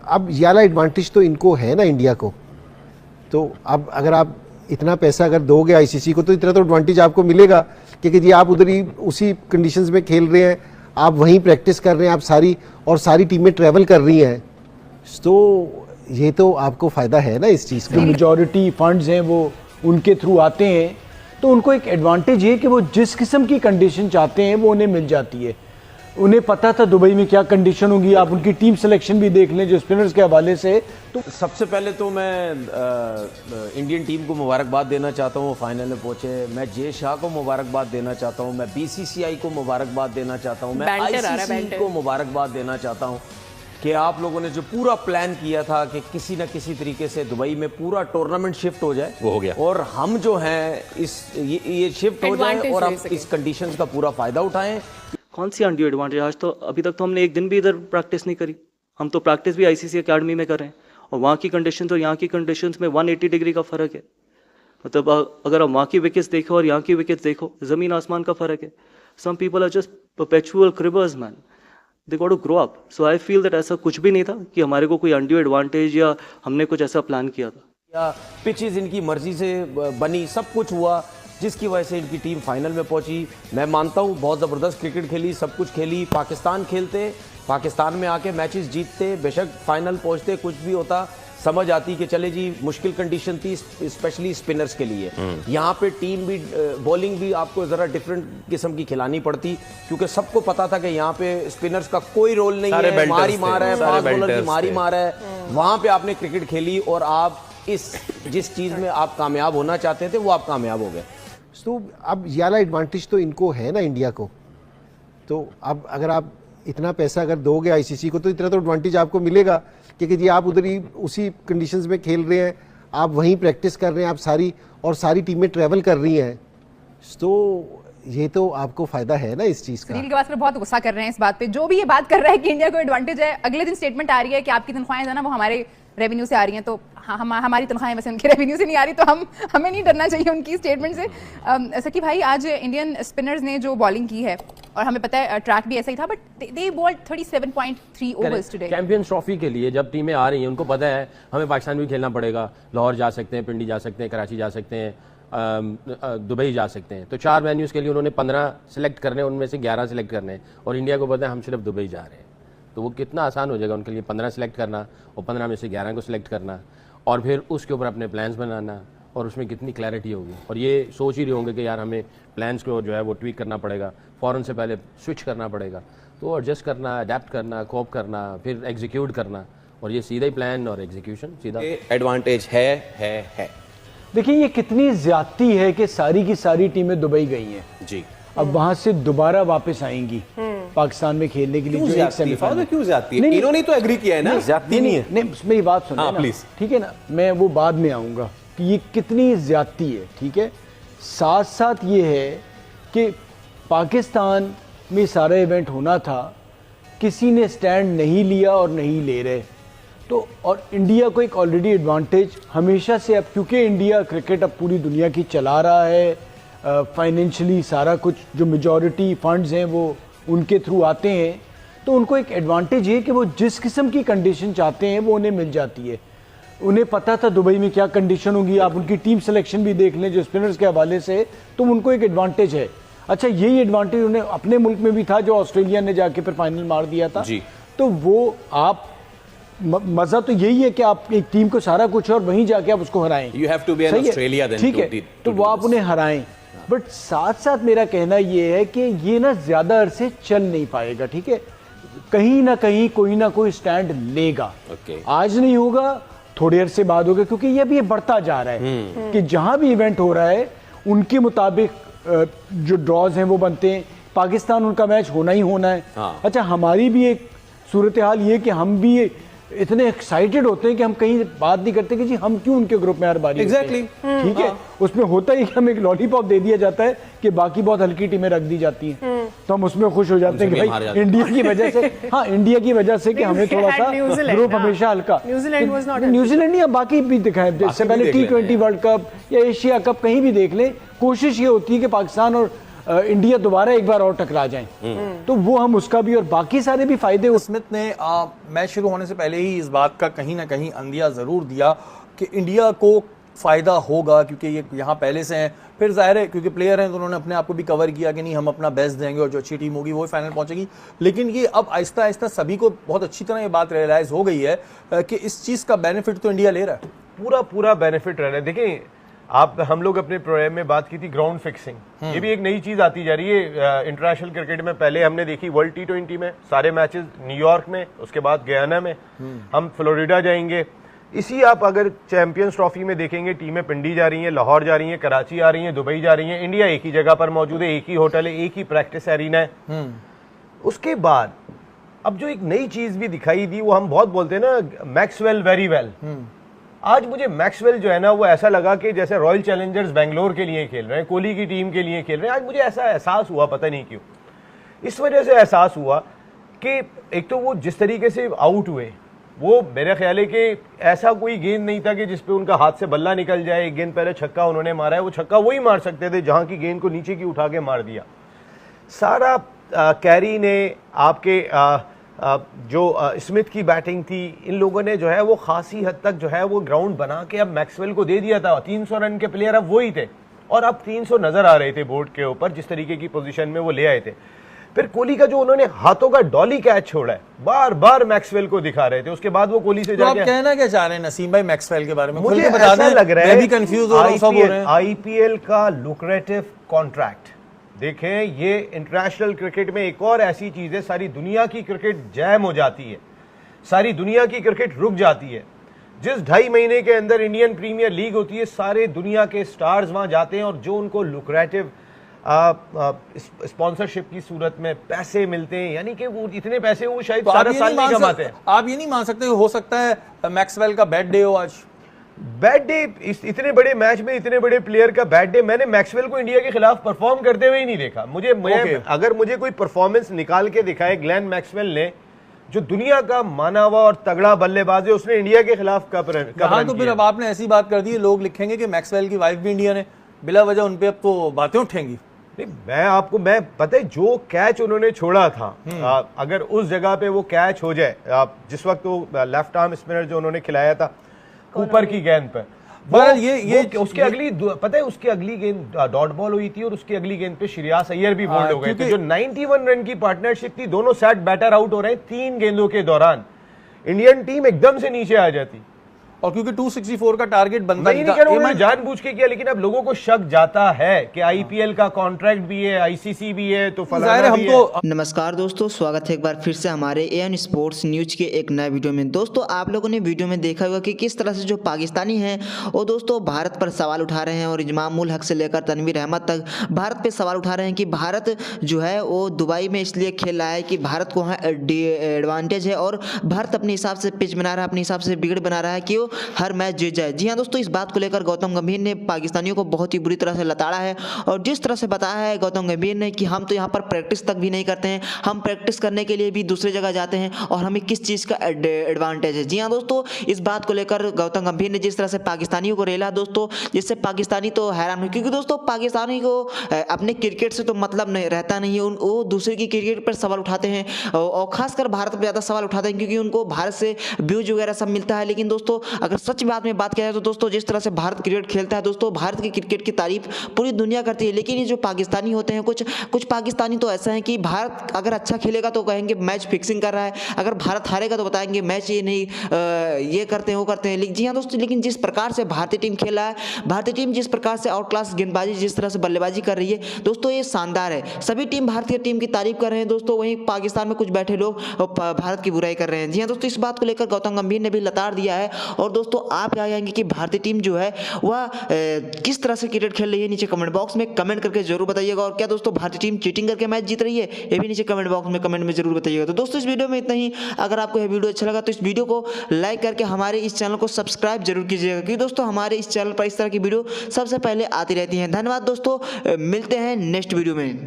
अब ये वाला एडवांटेज तो इनको है ना इंडिया को, तो अब अगर आप इतना पैसा अगर दोगे आईसीसी को तो इतना तो एडवांटेज आपको मिलेगा, क्योंकि जी आप उधर ही उसी कंडीशंस में खेल रहे हैं, आप वहीं प्रैक्टिस कर रहे हैं, आप सारी टीमें ट्रैवल कर रही हैं, तो ये तो आपको फ़ायदा है ना इस चीज़ का। जो मेजॉरिटी फंड्स हैं वो उनके थ्रू आते हैं, तो उनको एक एडवांटेज है कि वो जिस किस्म की कंडीशन चाहते हैं वो उन्हें मिल जाती है। उन्हें पता था दुबई में क्या कंडीशन होगी, आप उनकी टीम सिलेक्शन भी देख लें जो स्पिनर्स के हवाले से। तो सबसे पहले तो मैं इंडियन टीम को मुबारकबाद देना चाहता हूँ, वो फाइनल में पहुंचे। मैं जे शाह को मुबारकबाद देना चाहता हूँ, मैं बीसीसीआई को मुबारकबाद देना चाहता हूँ, मैं आईसीसी को मुबारकबाद देना चाहता हूँ कि आप लोगों ने जो पूरा प्लान किया था कि किसी न किसी तरीके से दुबई में पूरा टूर्नामेंट शिफ्ट हो जाए, वो हो गया, और हम जो हैं ये शिफ्ट हो जाए और आप इस कंडीशंस का पूरा फायदा उठाएं। कौन सी अनड्यू एडवांटेज? आज तो अभी तक तो हमने एक दिन भी इधर प्रैक्टिस नहीं करी। हम तो प्रैक्टिस भी आईसीसी एकेडमी में कर रहे हैं, और वहाँ की कंडीशंस और यहाँ की कंडीशंस में 180 डिग्री का फ़र्क है। मतलब अगर आप वहाँ की विकेट्स देखो और यहाँ की विकेट्स देखो, ज़मीन आसमान का फ़र्क है। Some people are just perpetual cribbers man, they got to grow up. So I feel that ऐसा कुछ भी नहीं था कि हमारे को कोई अनड्यू एडवांटेज या हमने कुछ ऐसा प्लान किया था। या पिचेस इनकी मर्जी से बनी, सब कुछ हुआ जिसकी वजह से इनकी टीम फाइनल में पहुंची। मैं मानता हूं बहुत ज़बरदस्त क्रिकेट खेली, सब कुछ खेली। पाकिस्तान में आके मैचेस जीतते, बेशक फाइनल पहुंचते, कुछ भी होता, समझ आती कि चले जी मुश्किल कंडीशन थी स्पेशली स्पिनर्स के लिए। यहाँ पे टीम भी बॉलिंग भी आपको ज़रा डिफरेंट किस्म की खिलानी पड़ती, क्योंकि सबको पता था कि यहाँ पे स्पिनर्स का कोई रोल नहीं है, मारी मार है, फास्ट बॉलर की मारी मार है। वहाँ पे आपने क्रिकेट खेली और आप जिस चीज़ में आप कामयाब होना चाहते थे वो आप कामयाब हो गए। तो अब ये वाला एडवांटेज तो इनको है ना इंडिया को, तो अब अगर आप इतना पैसा अगर दोगे आईसीसी को तो इतना तो एडवांटेज आपको मिलेगा, क्योंकि जी आप उधर ही उसी कंडीशंस में खेल रहे हैं, आप वहीं प्रैक्टिस कर रहे हैं, आप सारी टीमें ट्रैवल कर रही हैं, तो ये तो आपको फायदा है ना इस चीज़ का। सुनील गावस्कर बहुत गुस्सा कर रहे हैं इस बात पे, जो भी ये बात कर रहा है कि इंडिया को एडवांटेज है, अगले दिन स्टेटमेंट आ रही है कि आपकी तनख्वाहें है ना वो हमारे रेवेन्यू से आ रही हैं, तो हमारी तनख्वाहें वैसे उनके रेवेन्यू से नहीं आ रही, तो हमें नहीं डरना चाहिए उनकी स्टेटमेंट से। सकी भाई, आज इंडियन स्पिनर्स ने जो बॉलिंग की है, और हमें पता है ट्रैक भी ऐसा ही था, but they bowled 37.3 overs today. Champions trophy के लिए जब टीमें आ रही हैं उनको पता है हमें पाकिस्तान भी खेलना पड़ेगा, लाहौर जा सकते हैं, पिंडी जा सकते हैं, कराची जा सकते हैं, दुबई जा सकते हैं, तो 4 वेन्यूज़ के लिए उन्होंने 15 सेलेक्ट करने, उनमें से 11 सेलेक्ट करने हैं, और इंडिया को पता है हम सिर्फ दुबई जा रहे हैं, तो वो कितना आसान हो जाएगा उनके लिए 15 सेलेक्ट करना और 15 में से 11 को सिलेक्ट करना, और फिर उसके ऊपर अपने प्लान्स बनाना, और उसमें कितनी क्लैरिटी होगी। और ये सोच ही रहे होंगे कि यार हमें प्लान्स को जो है वो ट्वीक करना पड़ेगा, फ़ौरन से पहले स्विच करना पड़ेगा, तो एडजस्ट करना, अडेप्ट करना, कोप करना, फिर एग्जीक्यूट करना, और ये सीधा ही प्लान और एग्जीक्यूशन सीधा एडवांटेज है। देखिए ये कितनी ज्यादती है कि सारी की सारी टीमें दुबई गई हैं जी, अब वहां से दोबारा वापस आएंगी पाकिस्तान में खेलने के लिए। जो एक सेमीफाइनल क्यों जाती है? इन्होंने तो एग्री किया है ना, जाती नहीं है। नहीं, मेरी बात सुनिए ना प्लीज, ठीक है ना, मैं वो बाद में आऊंगा कि ये कितनी ज्यादती है, ठीक है। साथ साथ ये है कि पाकिस्तान में सारा इवेंट होना था, किसी ने स्टैंड नहीं लिया और नहीं ले रहे, तो और इंडिया को एक ऑलरेडी एडवांटेज हमेशा से, अब क्योंकि इंडिया क्रिकेट अब पूरी दुनिया की चला रहा है, फाइनेंशियली सारा कुछ, जो मेजॉरिटी फंड्स हैं वो उनके थ्रू आते हैं, तो उनको एक एडवांटेज है कि वो जिस किस्म की कंडीशन चाहते हैं वो उन्हें मिल जाती है। उन्हें पता था दुबई में क्या कंडीशन होगी, आप उनकी टीम सिलेक्शन भी देख लें जो स्पिनर्स के हवाले से, तो उनको एक एडवांटेज है। अच्छा, यही एडवांटेज उन्हें अपने मुल्क में भी था जो ऑस्ट्रेलिया ने जाके फिर फाइनल मार दिया था जी। तो वो आप मजा तो यही है कि आप एक टीम को सारा कुछ है और वहीं जाके आप उसको हराएं। You have to be an Australia then, ठीक है, तो वो आप उन्हें हराएं, बट साथ साथ मेरा कहना ये है कि ये ना ज्यादा अरसे चल नहीं पाएगा, ठीक है। कहीं ना कहीं कोई ना कोई स्टैंड लेगा, आज नहीं होगा, थोड़े अरसे बाद होगा, क्योंकि ये भी बढ़ता जा रहा है कि जहां भी इवेंट हो रहा है उनके मुताबिक जो ड्रॉज हैं वो बनते हैं। पाकिस्तान उनका मैच होना ही होना है। अच्छा, हमारी भी एक सूरत हाल ये कि हम भी इतने एक्साइटेड होते हैं कि हम कहीं बात नहीं करते कि जी हम क्यों उनके ग्रुप में हर बारी एग्जैक्टली ठीक है। उसमें होता ही कि हम एक लॉलीपॉप दे दिया जाता है कि बाकी बहुत हल्की टीमें रख दी जाती हैं, तो हम उसमें खुश हो जाते हैं कि भाई इंडिया की वजह से, हाँ इंडिया की वजह से कि हमें थोड़ा सा ग्रुप हमेशा हल्का। न्यूजीलैंड नहीं, बाकी भी दिखाए, इससे पहले T20 वर्ल्ड कप या एशिया कप कहीं भी देख लें, कोशिश ये होती है कि पाकिस्तान और इंडिया दोबारा एक बार और टकरा जाए, तो वो हम उसका भी और बाकी सारे भी फायदे स्मिथ ने मैच शुरू होने से पहले ही इस बात का कहीं ना कहीं अंदिया ज़रूर दिया कि इंडिया को फ़ायदा होगा, क्योंकि ये यहाँ पहले से हैं। फिर जाहिर है क्योंकि प्लेयर हैं तो उन्होंने अपने आप को भी कवर किया कि नहीं हम अपना बेस्ट देंगे और जो अच्छी टीम होगी वो फाइनल पहुंचेगी। लेकिन ये अब आहिस्ता आहिस्ता सभी को बहुत अच्छी तरह ये बात रियलाइज़ हो गई है कि इस चीज़ का बेनिफिट तो इंडिया ले रहा है, पूरा बेनिफिट रह रहा है। देखिए हम लोग अपने प्रोग्राम में बात की थी ग्राउंड फिक्सिंग, ये भी एक नई चीज आती जा रही है इंटरनेशनल क्रिकेट में। पहले हमने देखी वर्ल्ड T20 में सारे मैचेस न्यूयॉर्क में, उसके बाद गयाना में, हम फ्लोरिडा जाएंगे। इसी आप अगर चैंपियंस ट्रॉफी में देखेंगे टीमें पिंडी जा रही हैं, लाहौर जा रही हैं, कराची आ रही हैं, दुबई जा रही हैं, इंडिया एक ही जगह पर मौजूद है, एक ही होटल है, एक ही प्रैक्टिस एरिना है। उसके बाद अब जो एक नई चीज भी दिखाई दी, वो हम बहुत बोलते हैं ना मैक्सवेल वेरी वेल। आज मुझे मैक्सवेल जो है ना वो ऐसा लगा कि जैसे रॉयल चैलेंजर्स बेंगलोर के लिए खेल रहे हैं, कोहली की टीम के लिए खेल रहे हैं। आज मुझे ऐसा एहसास हुआ, पता नहीं क्यों, इस वजह से एहसास हुआ कि एक तो वो जिस तरीके से आउट हुए, वो मेरे ख्याल है कि ऐसा कोई गेंद नहीं था कि जिसपे उनका हाथ से बल्ला निकल जाए। एक गेंद पहले छक्का उन्होंने मारा है, वो छक्का वही मार सकते थे जहां की गेंद को नीचे की उठा के मार दिया। सारा कैरी ने, आपके जो स्मिथ की बैटिंग थी, इन लोगों ने जो है वो खासी हद तक जो है वो ग्राउंड बना के अब मैक्सवेल को दे दिया था। 300 रन के प्लेयर अब वही थे और अब 300 नजर आ रहे थे बोर्ड के ऊपर, जिस तरीके की पोजीशन में वो ले आए थे। फिर कोहली का जो उन्होंने हाथों का डॉली कैच छोड़ा है, बार बार मैक्सवेल को दिखा रहे थे। उसके बाद वो कोहली से तो आप जाके कहना क्या चाह रहे हैं नसीम भाई मैक्सवेल के बारे में? मुझे बता ऐसा दें, लग रहा मैं है भी कंफ्यूज हो रहा हूं, सब हो रहे हैं। आईपीएल का लुक्रेटिव कॉन्ट्रैक्ट देखें, ये इंटरनेशनल क्रिकेट में एक और ऐसी चीज है, सारी दुनिया की क्रिकेट जैम हो जाती है, सारी दुनिया की क्रिकेट रुक जाती है। जिस 2.5 महीने के अंदर इंडियन प्रीमियर लीग होती है, सारे दुनिया के स्टार्स वहां जाते हैं और जो उनको लुक्रेटिव स्पॉन्सरशिप की सूरत में पैसे मिलते हैं, यानी कि वो इतने पैसे वो शायद तो सारा साल नहीं कमाते हैं। आप ये नहीं मान सकते हो सकता है मैक्सवेल का बैड डे हो आज? बैड डे, इतने बड़े मैच में इतने बड़े प्लेयर का बैड डे, मैंने मैक्सवेल को इंडिया के खिलाफ परफॉर्म करते हुए ही नहीं देखा। अगर मुझे कोई परफॉर्मेंस निकाल के दिखाए ग्लेन मैक्सवेल ने, जो दुनिया का माना हुआ और तगड़ा बल्लेबाज है, उसने इंडिया के खिलाफ कब रन तो फिर अब आपने ऐसी बात कर दी, लोग लिखेंगे कि मैक्सवेल की वाइफ भी इंडियन है, बिला वजह उन पे अब तो बातें उठेंगी। मैं पता है जो कैच उन्होंने छोड़ा था, अगर उस जगह पे वो कैच हो जाए, जिस वक्त वो लेफ्ट आर्म स्पिनर जो उन्होंने खिलाया था ऊपर की गेंद पर, उसके अगली गेंद डॉट बॉल हुई थी और उसकी अगली गेंद पे श्रेयस अय्यर भी बोल्ड हो गए थे। जो 91 रन की पार्टनरशिप थी, दोनों सेट बैटर आउट हो रहे हैं 3 गेंदों के दौरान, इंडियन टीम एकदम से नीचे आ जाती। और क्योंकि 264 का टारगेट बनता नहीं कह रहा हूं जानबूझ के किया, लेकिन अब लोगों को शक जाता है कि आईपीएल का कॉन्ट्रैक्ट भी है, आईसीसी भी है, तो फलाना भी है। नमस्कार दोस्तों, स्वागत है एक बार फिर से हमारे एएन स्पोर्ट्स न्यूज के एक नए वीडियो में। दोस्तों आप लोगों ने वीडियो में देखा होगा कि किस तरह से जो पाकिस्तानी हैं वो दोस्तों भारत पर सवाल उठा रहे हैं और इमाम उल हक से लेकर तनवीर अहमद तक भारत पे सवाल उठा रहे हैं कि भारत जो है वो दुबई में इसलिए खेल रहा है कि भारत को वहाँ एडवांटेज है और भारत अपने हिसाब से पिच बना रहा है, अपने हिसाब से बिगड़ बना रहा है कि वो हर मैच जीत जाए। जी हाँ दोस्तों, इस बात को लेकर गौतम गंभीर ने पाकिस्तानियों को बहुत ही बुरी तरह से लताड़ा है और जिस तरह से बताया है गौतम गंभीर ने कि हम तो यहाँ पर प्रैक्टिस तक भी नहीं करते हैं, हम प्रैक्टिस करने के लिए भी दूसरी जगह जाते हैं और हमें किस चीज़ का एडवांटेज है। जी हाँ दोस्तों, इस बात को लेकर गौतम गंभीर ने जिस तरह से पाकिस्तानियों को रेला दोस्तों, जिससे पाकिस्तानी तो हैरान हुए, क्योंकि दोस्तों पाकिस्तानी को अपने क्रिकेट से तो मतलब नहीं रहता नहीं है, वो दूसरे की क्रिकेट पर सवाल उठाते हैं और खासकर भारत पर ज़्यादा सवाल उठाते हैं क्योंकि उनको भारत से व्यूज वगैरह सब मिलता है। लेकिन दोस्तों अगर सच बात में बात किया जाए तो दोस्तों जिस तरह से भारत क्रिकेट खेलता है दोस्तों, भारत की क्रिकेट की तारीफ पूरी दुनिया करती है। लेकिन ये जो पाकिस्तानी होते हैं, कुछ पाकिस्तानी तो ऐसा है कि भारत अगर अच्छा खेलेगा तो कहेंगे मैच फिक्सिंग कर रहा है, अगर भारत हारेगा तो बताएंगे मैच ये नहीं ये करते हैं वो करते हैं। जी हाँ दोस्तों, लेकिन जिस प्रकार से भारतीय टीम खेल रहा है, भारतीय टीम जिस प्रकार से आउट क्लास गेंदबाजी, जिस तरह से बल्लेबाजी कर रही है दोस्तों, ये शानदार है। सभी टीम भारतीय टीम की तारीफ कर रहे हैं दोस्तों, वहीं पाकिस्तान में कुछ बैठे लोग भारत की बुराई कर रहे हैं। जी हाँ दोस्तों, इस बात को लेकर गौतम गंभीर ने भी लताड़ दिया है और दोस्तों आप क्या कहेंगे कि भारतीय टीम जो है वह किस तरह से क्रिकेट खेल रही है, नीचे कमेंट बॉक्स में कमेंट करके जरूर बताइएगा। और क्या दोस्तों भारतीय टीम चीटिंग करके मैच जीत रही है, ये भी नीचे कमेंट बॉक्स में कमेंट में जरूर बताइएगा। तो दोस्तों इस वीडियो में इतना ही। अगर आपको यह वीडियो अच्छा लगा तो इस वीडियो को लाइक करके हमारे इस चैनल को सब्सक्राइब जरूर कीजिएगा, क्योंकि दोस्तों हमारे इस चैनल पर इस तरह की वीडियो सबसे पहले आती रहती है। धन्यवाद दोस्तों, मिलते हैं नेक्स्ट वीडियो में।